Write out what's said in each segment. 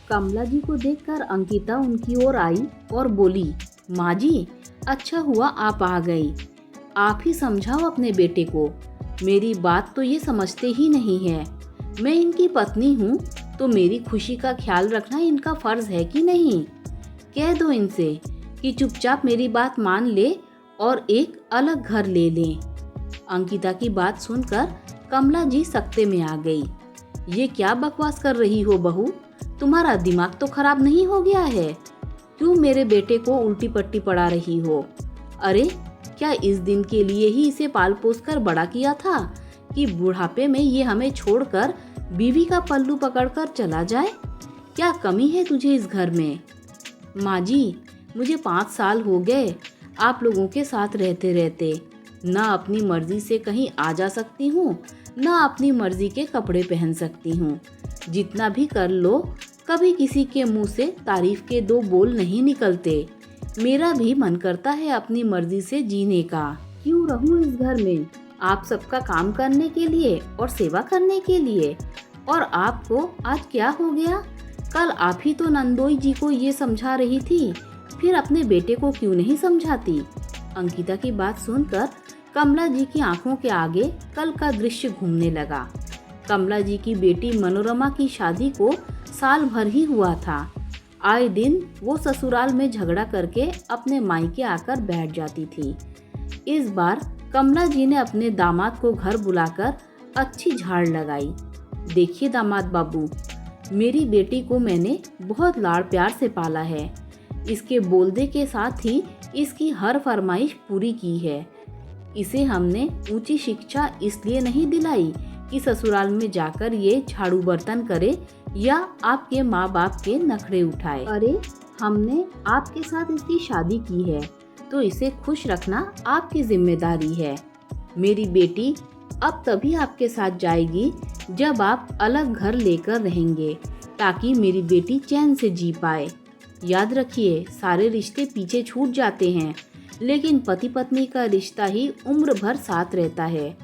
कमला जी को देखकर अंकिता उनकी ओर आई और बोली, माँ जी, अच्छा हुआ आप आ गई। आप ही समझाओ अपने बेटे को, मेरी बात तो ये समझते ही नहीं है। मैं इनकी पत्नी हूँ तो मेरी खुशी का ख्याल रखना इनका फर्ज है कि नहीं। कह दो इनसे कि चुपचाप मेरी बात मान ले और एक अलग घर ले लें। अंकिता की बात सुनकर कमला जी सकते में आ गई। ये क्या बकवास कर रही हो बहू, तुम्हारा दिमाग तो खराब नहीं हो गया है? क्यों मेरे बेटे को उल्टी पट्टी पड़ा रही हो? अरे क्या इस दिन के लिए ही इसे पाल पोस कर बड़ा किया था कि बुढ़ापे में ये हमें छोड़कर बीवी का पल्लू पकड़कर चला जाए? क्या कमी है तुझे इस घर में? माँ जी, मुझे 5 साल हो गए आप लोगों के साथ रहते रहते। ना अपनी मर्जी से कहीं आ जा सकती हूँ, ना अपनी मर्जी के कपड़े पहन सकती हूँ। जितना भी कर लो, कभी किसी के मुंह से तारीफ के 2 बोल नहीं निकलते। मेरा भी मन करता है अपनी मर्जी से जीने का। क्यों रहूं इस घर में आप सबका काम करने के लिए और सेवा करने के लिए? और आपको आज क्या हो गया? कल आप ही तो नंदोई जी को ये समझा रही थी, फिर अपने बेटे को क्यों नहीं समझाती? अंकिता की बात सुनकर कमला जी की आंखों के आगे कल का दृश्य घूमने लगा। कमला जी की बेटी मनोरमा की शादी को साल भर ही हुआ था। आए दिन वो ससुराल में झगड़ा करके अपने मायके आकर बैठ जाती थी। इस बार कमला जी ने अपने दामाद को घर बुलाकर अच्छी झाड़ लगाई। देखिए दामाद बाबू, मेरी बेटी को मैंने बहुत लाड़ प्यार से पाला है। इसके बोलने के साथ ही इसकी हर फरमाइश पूरी की है। इसे हमने ऊंची शिक्षा इसलिए नहीं दिलाई कि ससुराल में जाकर ये झाड़ू बर्तन करे या आपके माँ बाप के नखरे उठाए। अरे हमने आपके साथ इसकी शादी की है तो इसे खुश रखना आपकी जिम्मेदारी है। मेरी बेटी अब तभी आपके साथ जाएगी जब आप अलग घर लेकर रहेंगे, ताकि मेरी बेटी चैन से जी पाए। याद रखिए, सारे रिश्ते पीछे छूट जाते हैं, लेकिन पति पत्नी का रिश्ता ही उम्र भर साथ रहता है।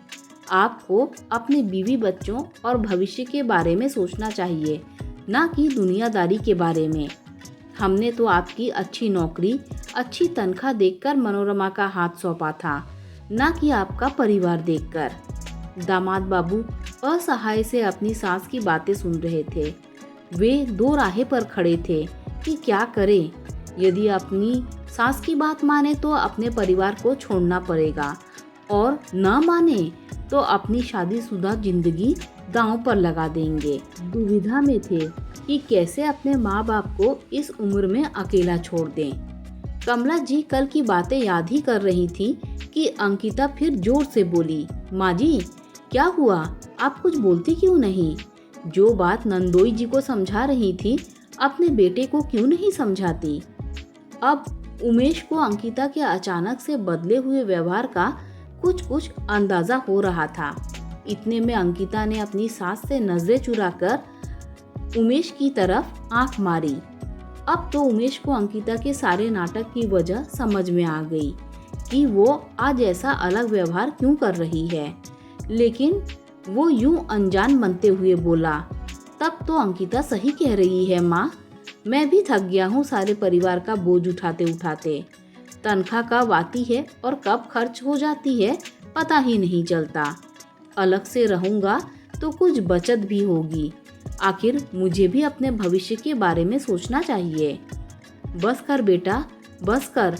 आपको अपने बीवी बच्चों और भविष्य के बारे में सोचना चाहिए, ना कि दुनियादारी के बारे में। हमने तो आपकी अच्छी नौकरी, अच्छी तनख्वाह देखकर मनोरमा का हाथ सौंपा था, ना कि आपका परिवार देखकर। दामाद बाबू असहाय से अपनी सास की बातें सुन रहे थे। वे 2 राहें पर खड़े थे कि क्या करें। यदि अपनी सास की बात माने तो अपने परिवार को छोड़ना पड़ेगा, और न माने तो अपनी शादीशुदा जिंदगी दांव पर लगा देंगे। दुविधा में थे कि कैसे अपने माँ बाप को इस उम्र में अकेला छोड़ दें। कमला जी कल की बातें याद ही कर रही थी कि अंकिता फिर जोर से बोली, माँ जी, क्या हुआ? आप कुछ बोलती क्यों नहीं? जो बात नंदोई जी को समझा रही थी, अपने बेटे को क्यों नहीं समझाती? अब उमेश को अंकिता के अचानक से बदले हुए व्यवहार का कुछ अंदाजा हो रहा था। इतने में अंकिता ने अपनी सास से नजरें चुराकर उमेश की तरफ आंख मारी। अब तो उमेश को अंकिता के सारे नाटक की वजह समझ में आ गई कि वो आज ऐसा अलग व्यवहार क्यों कर रही है। लेकिन वो यूं अनजान बनते हुए बोला, तब तो अंकिता सही कह रही है माँ, मैं भी थक गया हूँ सारे परिवार का बोझ उठाते उठाते। तनख्वाह कब आती है और कब खर्च हो जाती है पता ही नहीं चलता। अलग से रहूँगा तो कुछ बचत भी होगी। आखिर मुझे भी अपने भविष्य के बारे में सोचना चाहिए। बस कर बेटा, बस कर।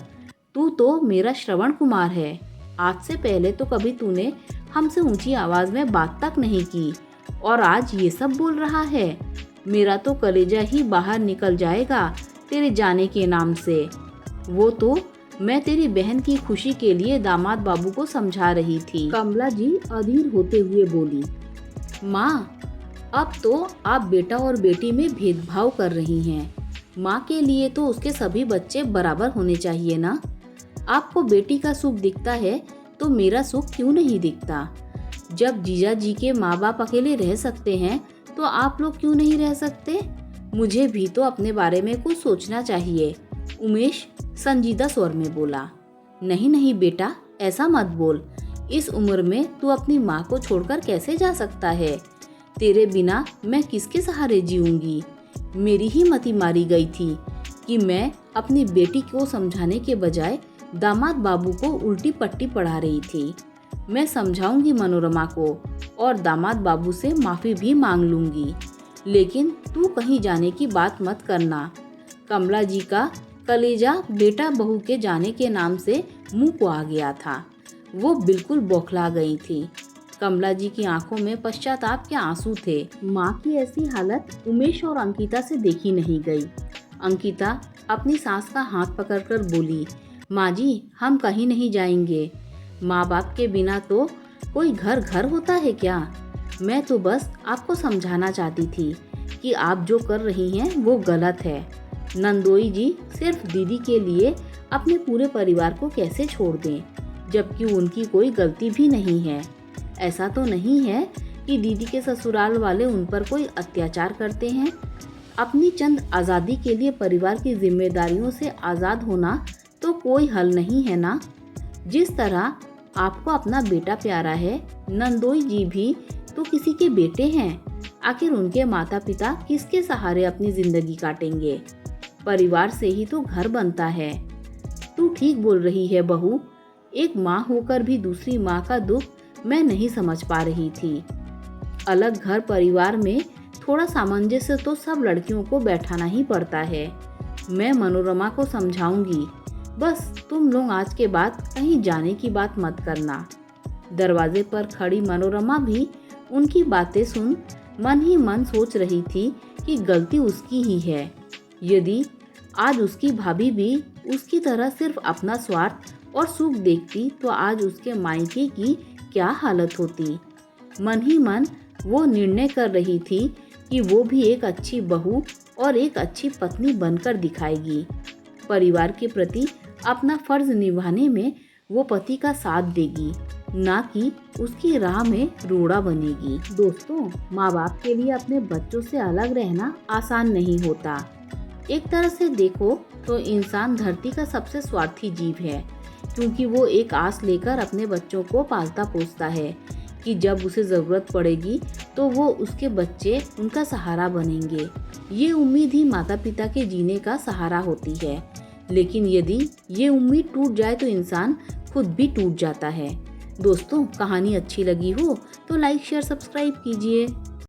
तू तो मेरा श्रवण कुमार है। आज से पहले तो कभी तूने हमसे ऊंची आवाज में बात तक नहीं की, और आज ये सब बोल रहा है। मेरा तो कलेजा ही बाहर निकल जाएगा तेरे जाने के नाम से। वो तो मैं तेरी बहन की खुशी के लिए दामाद बाबू को समझा रही थी। कमला जी अधीर होते हुए बोली, माँ, अब तो आप बेटा और बेटी में भेदभाव कर रही हैं। माँ के लिए तो उसके सभी बच्चे बराबर होने चाहिए ना। आपको बेटी का सुख दिखता है तो मेरा सुख क्यों नहीं दिखता? जब जीजा जी के माँ बाप अकेले रह सकते हैं तो आप लोग क्यों नहीं रह सकते? मुझे भी तो अपने बारे में कुछ सोचना चाहिए। उमेश संजीदा स्वर में बोला, नहीं नहीं बेटा, ऐसा मत बोल। इस उम्र में तू अपनी माँ को छोड़कर कैसे जा सकता है? तेरे बिना मैं किसके सहारे जीऊंगी? मेरी ही मति मारी गई थी कि मैं अपनी बेटी को समझाने के बजाय दामाद बाबू को उल्टी पट्टी पढ़ा रही थी। मैं समझाऊंगी मनोरमा को और दामाद बाबू से माफी भी मांग लूंगी, लेकिन तू कहीं जाने की बात मत करना। कमला जी का कलेजा बेटा बहू के जाने के नाम से मुंह को आ गया था। वो बिल्कुल बौखला गई थी। कमला जी की आंखों में पश्चाताप के आंसू थे। माँ की ऐसी हालत उमेश और अंकिता से देखी नहीं गई। अंकिता अपनी सास का हाथ पकड़कर बोली, माँ जी हम कहीं नहीं जाएंगे। माँ बाप के बिना तो कोई घर घर होता है क्या? मैं तो बस आपको समझाना चाहती थी कि आप जो कर रही हैं वो गलत है। नंदोई जी सिर्फ दीदी के लिए अपने पूरे परिवार को कैसे छोड़ दें, जबकि उनकी कोई गलती भी नहीं है। ऐसा तो नहीं है कि दीदी के ससुराल वाले उन पर कोई अत्याचार करते हैं। अपनी चंद आज़ादी के लिए परिवार की जिम्मेदारियों से आज़ाद होना तो कोई हल नहीं है ना। जिस तरह आपको अपना बेटा प्यारा है, नंदोई जी भी तो किसी के बेटे हैं। आखिर उनके माता पिता किसके सहारे अपनी जिंदगी काटेंगे? परिवार से ही तो घर बनता है। तू ठीक बोल रही है बहू। एक माँ होकर भी दूसरी माँ का दुख मैं नहीं समझ पा रही थी। अलग घर परिवार में थोड़ा सामंजस्य तो सब लड़कियों को बैठाना ही पड़ता है। मैं मनोरमा को समझाऊंगी। बस तुम लोग आज के बाद कहीं जाने की बात मत करना। दरवाजे पर खड़ी मनोरमा भी उनकी बातें सुन मन ही मन सोच रही थी कि गलती उसकी ही है। यदि आज उसकी भाभी भी उसकी तरह सिर्फ अपना स्वार्थ और सुख देखती तो आज उसके मायके की क्या हालत होती। मन ही मन वो निर्णय कर रही थी कि वो भी एक अच्छी बहू और एक अच्छी पत्नी बनकर दिखाएगी। परिवार के प्रति अपना फर्ज निभाने में वो पति का साथ देगी, ना कि उसकी राह में रोड़ा बनेगी। दोस्तों, माँ बाप के लिए अपने बच्चों से अलग रहना आसान नहीं होता। एक तरह से देखो तो इंसान धरती का सबसे स्वार्थी जीव है, क्योंकि वो एक आस लेकर अपने बच्चों को पालता पोसता है कि जब उसे ज़रूरत पड़ेगी तो वो उसके बच्चे उनका सहारा बनेंगे। ये उम्मीद ही माता पिता के जीने का सहारा होती है। लेकिन यदि ये उम्मीद टूट जाए तो इंसान खुद भी टूट जाता है। दोस्तों, कहानी अच्छी लगी हो तो लाइक शेयर सब्सक्राइब कीजिए।